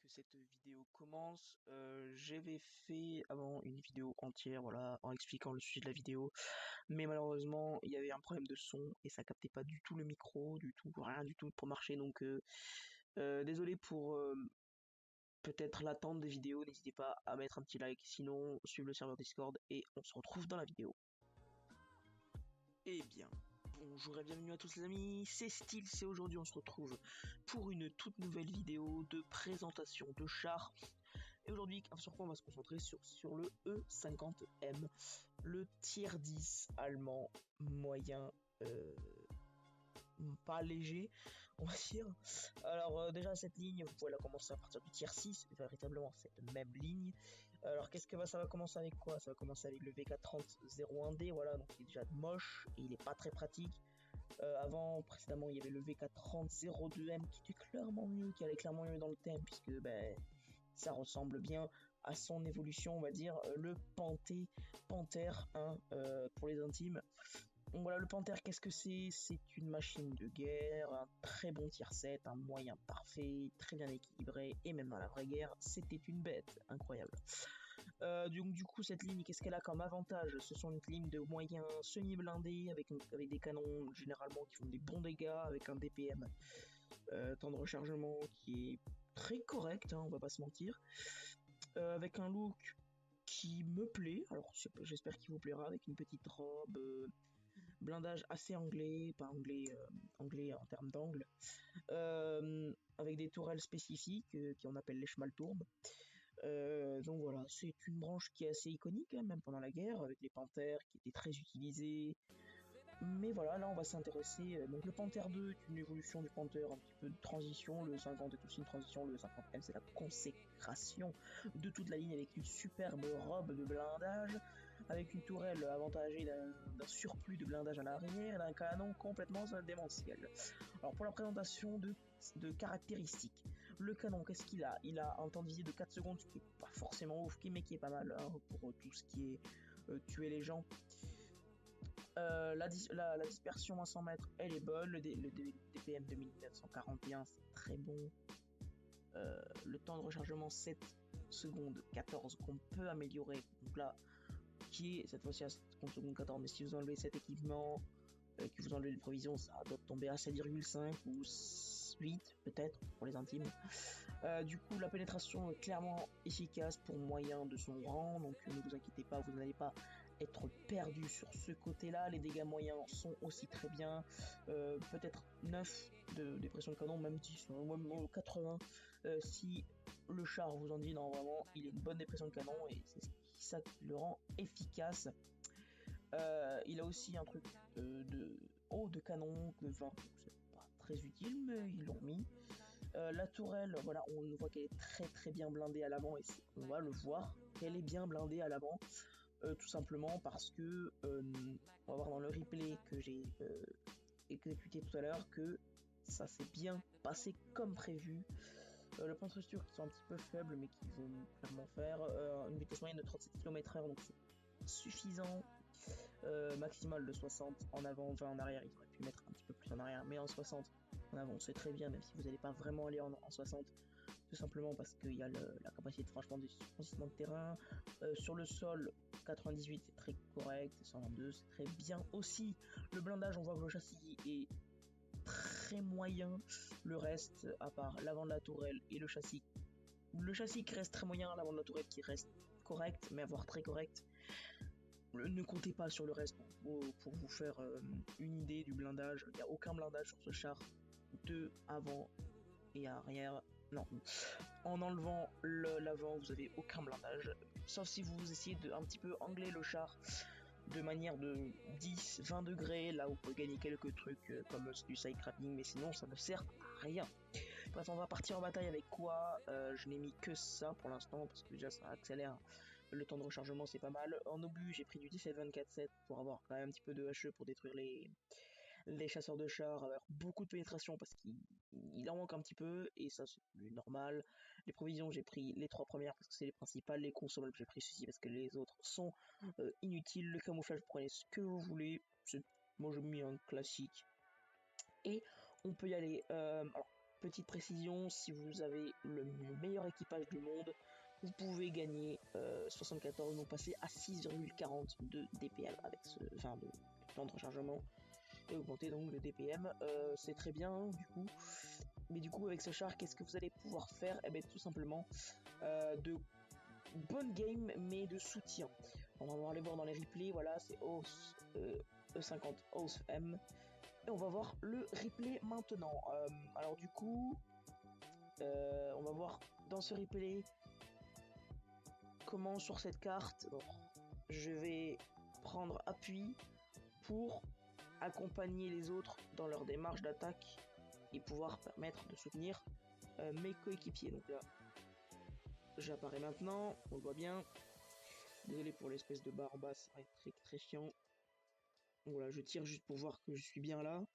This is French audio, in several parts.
que cette vidéo commence. J'avais fait avant une vidéo entière, voilà, en expliquant le sujet de la vidéo, mais malheureusement, il y avait un problème de son et ça captait pas du tout le micro, du tout, rien du tout pour marcher. Donc, désolé pour peut-être l'attente des vidéos. N'hésitez pas à mettre un petit like, sinon suivez le serveur Discord et on se retrouve dans la vidéo. Eh bien, bonjour et bienvenue à tous les amis, c'est Steel, c'est aujourd'hui on se retrouve pour une toute nouvelle vidéo de présentation de chars. Et aujourd'hui, sur quoi on va se concentrer sur le E50M, le tier 10 allemand moyen, pas léger, on va dire. Alors déjà cette ligne, vous pouvez la commencer à partir du tier 6, véritablement cette même ligne. Alors qu'est-ce que ça va commencer avec quoi? Ça va commencer avec le VK30-01D, voilà, donc il est déjà moche et il est pas très pratique. Précédemment, il y avait le VK30-02M qui était clairement mieux, qui allait clairement mieux dans le thème, puisque ça ressemble bien à son évolution, on va dire, le Panther 1 pour les intimes. Donc voilà, le Panther, qu'est-ce que c'est? C'est une machine de guerre, un très bon tier 7, un moyen parfait, très bien équilibré, et même dans la vraie guerre, c'était une bête, incroyable. Donc du coup, cette ligne, qu'est-ce qu'elle a comme avantage? Ce sont une ligne de moyens semi-blindés, avec des canons généralement qui font des bons dégâts, avec un DPM, temps de rechargement qui est très correct, hein, on va pas se mentir, avec un look qui me plaît, alors j'espère qu'il vous plaira, avec une petite robe, blindage assez anglais, pas anglais, anglais en termes d'angle, avec des tourelles spécifiques qui on appelle les Schmalturm. Donc voilà, c'est une branche qui est assez iconique, hein, même pendant la guerre, avec les panthères qui étaient très utilisés. Mais voilà, là on va s'intéresser. Donc le Panther 2 est une évolution du Panther, un petit peu de transition. Le 50 est aussi une transition. Le 50M c'est la consécration de toute la ligne avec une superbe robe de blindage, avec une tourelle avantagée d'un surplus de blindage à l'arrière et d'un canon complètement démentiel. Alors pour la présentation de caractéristiques, le canon, qu'est-ce qu'il a? Il a un temps de visée de 4 secondes, ce qui est pas forcément ouf, mais qui est pas mal, hein, pour tout ce qui est tuer les gens. La dispersion à 100 mètres, elle est bonne. Le DPM 2941, c'est très bon. Le temps de rechargement, 7 secondes 14, qu'on peut améliorer. Donc là, qui est cette fois-ci à 7 secondes 14. Mais si vous enlevez cet équipement, que vous enlevez les provisions, ça doit tomber à 7,5 ou 8 peut-être pour les intimes. Du coup, la pénétration est clairement efficace pour moyen de son rang, donc ne vous inquiétez pas, vous n'allez pas être perdu sur ce côté-là. Les dégâts moyens sont aussi très bien, peut-être 9 de dépression de canon, même 10, même 80, si le char vous en dit non, vraiment, il a une bonne dépression de canon et c'est ça qui le rend efficace. Il a aussi un truc de canon de 20, c'est pas très utile, mais ils l'ont mis. La tourelle, voilà, on voit qu'elle est très très bien blindée à l'avant et on va le voir qu'elle est bien blindée à l'avant, tout simplement parce que on va voir dans le replay que j'ai exécuté tout à l'heure que ça s'est bien passé comme prévu. Le point de structure qui sont un petit peu faibles mais qui vont clairement faire une vitesse moyenne de 37 km/h, donc c'est suffisant. Maximal de 60 en avant, 20 en arrière. Il aurait pu mettre un petit peu plus en arrière, mais en 60 en avant c'est très bien, même si vous n'allez pas vraiment aller en 60, tout simplement parce qu'il y a la capacité de franchement de terrain. Sur le sol, 98 c'est très correct, 122 c'est très bien aussi. Le blindage, on voit que le châssis est très moyen. Le reste, à part l'avant de la tourelle et le châssis qui reste très moyen, l'avant de la tourelle qui reste correct, mais à voir très correct. Ne comptez pas sur le reste pour vous faire une idée du blindage. Il n'y a aucun blindage sur ce char de avant et arrière. Non. En enlevant l'avant, vous avez aucun blindage. Sauf si vous essayez de un petit peu angler le char de manière de 10-20 degrés. Là, vous pouvez gagner quelques trucs comme du sidecrapping, mais sinon, ça ne sert à rien. Bref, on va partir en bataille avec quoi? Je n'ai mis que ça pour l'instant, parce que déjà ça accélère le temps de rechargement, c'est pas mal. En obus, j'ai pris du 17-24-7 pour avoir quand même un petit peu de HE pour détruire les chasseurs de chars, avoir beaucoup de pénétration parce qu'il en manque un petit peu, et ça c'est plus normal. Les provisions, j'ai pris les 3 premières parce que c'est les principales. Les consommables, j'ai pris ceci parce que les autres sont inutiles. Le camouflage, vous prenez ce que vous voulez. Moi, je mets un classique. Et on peut y aller. Alors, petite précision, si vous avez le meilleur équipage du monde, vous pouvez gagner 74, donc passer à 6,40 de DPM avec de temps de rechargement et augmenter donc le DPM. C'est très bien du coup. Mais du coup avec ce char, qu'est-ce que vous allez pouvoir faire? Eh bien tout simplement de bonnes games mais de soutien. On va aller voir dans les replays, voilà c'est E50 OSM. Et on va voir le replay maintenant. Alors du coup, on va voir dans ce replay comment sur cette carte, je vais prendre appui pour accompagner les autres dans leur démarche d'attaque et pouvoir permettre de soutenir mes coéquipiers. Donc là, j'apparais maintenant, on le voit bien. Désolé pour l'espèce de barre en bas, ça va être très très chiant. Voilà, je tire juste pour voir que je suis bien là.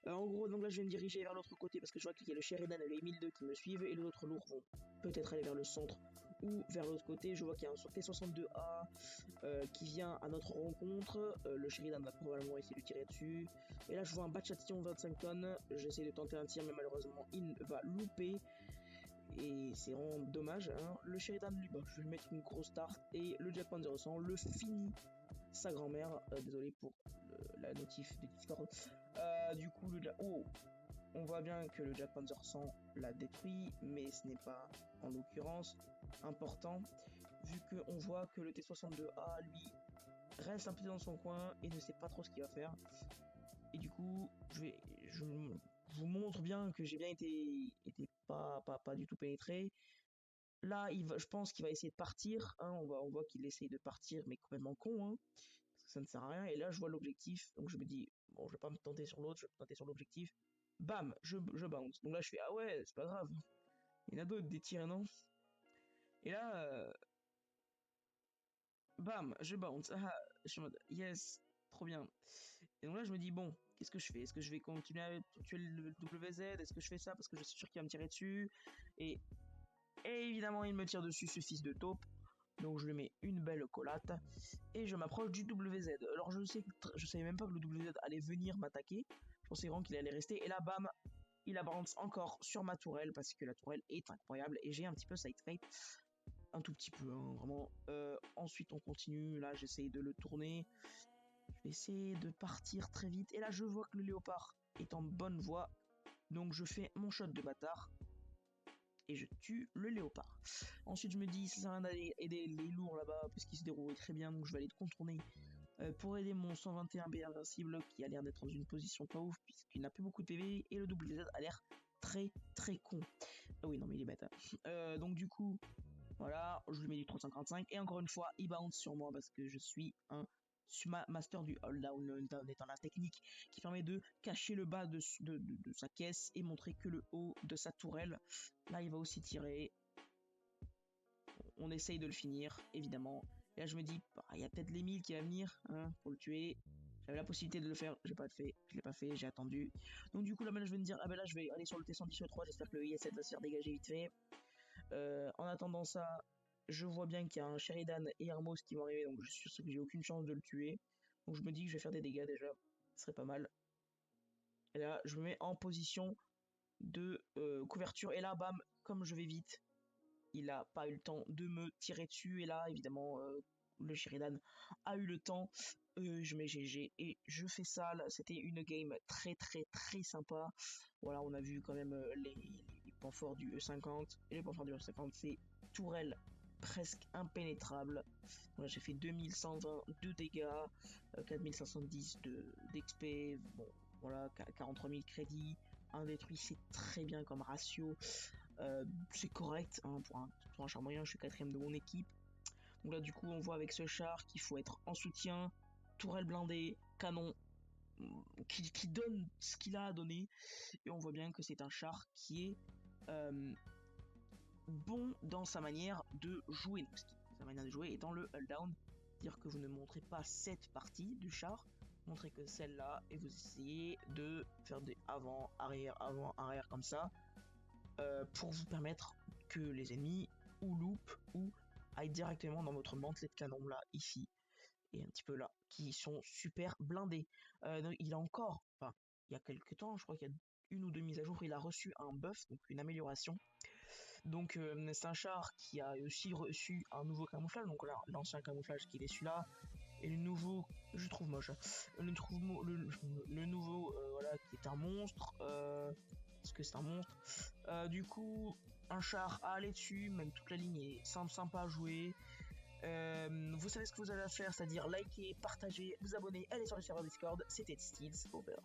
En gros, donc là, je vais me diriger vers l'autre côté parce que je vois qu'il y a le Sheridan et le 1002 qui me suivent et les autres lourds vont peut-être aller vers le centre ou vers l'autre côté. Je vois qu'il y a un T62A qui vient à notre rencontre. Le Sheridan va probablement essayer de tirer dessus. Et là, je vois un Bachation 25 tonnes. J'essaie de tenter un tir, mais malheureusement, il va louper. Et c'est vraiment dommage. Hein. Le Sheridan, lui, je vais lui mettre une grosse tarte. Et le Jack Panzer 100 le finit sa grand-mère. Désolé pour la notif de Discord. Du coup, on voit bien que le Jack Panzer 100 l'a détruit, mais ce n'est pas en l'occurrence important, vu qu'on voit que le T62A, lui, reste un peu dans son coin et ne sait pas trop ce qu'il va faire. Et du coup, je vous montre bien que j'ai bien été pas du tout pénétré. Là, je pense qu'il va essayer de partir. Hein, on voit qu'il essaye de partir, mais complètement con. Hein, parce que ça ne sert à rien. Et là, je vois l'objectif. Donc, je me dis, bon, je vais pas me tenter sur l'autre, je vais me tenter sur l'objectif. Bam, je bounce. Donc là, je fais, ah ouais, c'est pas grave. Il y en a d'autres des tirs, non? Et là, bam, je bounce. Ah, je suis en mode, yes, trop bien. Et donc là, je me dis, bon, qu'est-ce que je fais? Est-ce que je vais continuer à tuer le WZ? Est-ce que je fais ça parce que je suis sûr qu'il va me tirer dessus? Et évidemment, il me tire dessus, ce fils de taupe. Donc je lui mets une belle collate et je m'approche du WZ. Alors je savais même pas que le WZ allait venir m'attaquer. Je pensais vraiment qu'il allait rester. Et là, bam, il avance encore sur ma tourelle parce que la tourelle est incroyable et j'ai un petit peu side fate. Un tout petit peu, hein, vraiment. Ensuite, on continue. Là, j'essaye de le tourner. Je vais essayer de partir très vite. Et là, je vois que le léopard est en bonne voie. Donc je fais mon shot de bâtard. Et je tue le léopard. Ensuite, je me dis, ça sert à rien d'aller aider les lourds là-bas, puisqu'ils se déroulent très bien, donc je vais aller contourner pour aider mon 121B invincible, qui a l'air d'être dans une position pas ouf, puisqu'il n'a plus beaucoup de PV, et le WZ a l'air très très con. Ah oui, non, mais il est bête. Hein. Donc du coup, voilà, je lui mets du 355, et encore une fois, il bounce sur moi, parce que je suis un master du hold down. Le hold down étant la technique qui permet de cacher le bas de sa caisse et montrer que le haut de sa tourelle. Là, il va aussi tirer. On essaye de le finir, évidemment. Et là, je me dis, il y a peut-être l'Emile qui va venir hein, pour le tuer. J'avais la possibilité de le faire, je l'ai pas fait, j'ai attendu. Donc du coup, là, maintenant, je vais me dire, ah ben là, je vais aller sur le T113, j'espère que le IS-7 va se faire dégager vite fait. En attendant ça, je vois bien qu'il y a un Sheridan et Hermos qui vont arriver, donc je suis sûr que j'ai aucune chance de le tuer. Donc je me dis que je vais faire des dégâts déjà, ce serait pas mal. Et là, je me mets en position de couverture, et là, bam, comme je vais vite, il a pas eu le temps de me tirer dessus, et là, évidemment, le Sheridan a eu le temps. Je mets GG et je fais ça. C'était une game très très très sympa. Voilà, on a vu quand même les points forts du E50. Et les points forts du E50, c'est tourelle presque impénétrable. Voilà, j'ai fait 2120 de dégâts, 4070 d'XP, bon, voilà, 43 000 crédits. Un détruit, c'est très bien comme ratio. C'est correct hein, pour un char moyen, je suis 4ème de mon équipe. Donc là du coup on voit avec ce char qu'il faut être en soutien, tourelle blindée, canon qui donne ce qu'il a à donner, et on voit bien que c'est un char qui est bon dans sa manière de jouer, donc sa manière de jouer étant le hold down, dire que vous ne montrez pas cette partie du char, montrez que celle-là et vous essayez de faire des avant, arrière comme ça. Pour vous permettre que les ennemis ou loupent ou aillent directement dans votre mantelet de canon là, ici, et un petit peu là, qui sont super blindés. Donc, il a encore, enfin, il y a quelques temps, je crois qu'il y a une ou deux mises à jour, il a reçu un buff, donc une amélioration. Donc c'est un char qui a aussi reçu un nouveau camouflage, donc là l'ancien camouflage qui est celui-là, et le nouveau, je trouve moche, hein. Le nouveau voilà qui est un monstre, parce que c'est un monstre. Du coup un char à aller dessus, même toute la ligne est simple, sympa à jouer. Vous savez ce que vous avez à faire, c'est-à-dire liker, partager, vous abonner, aller sur le serveur Discord. C'était Steels, over.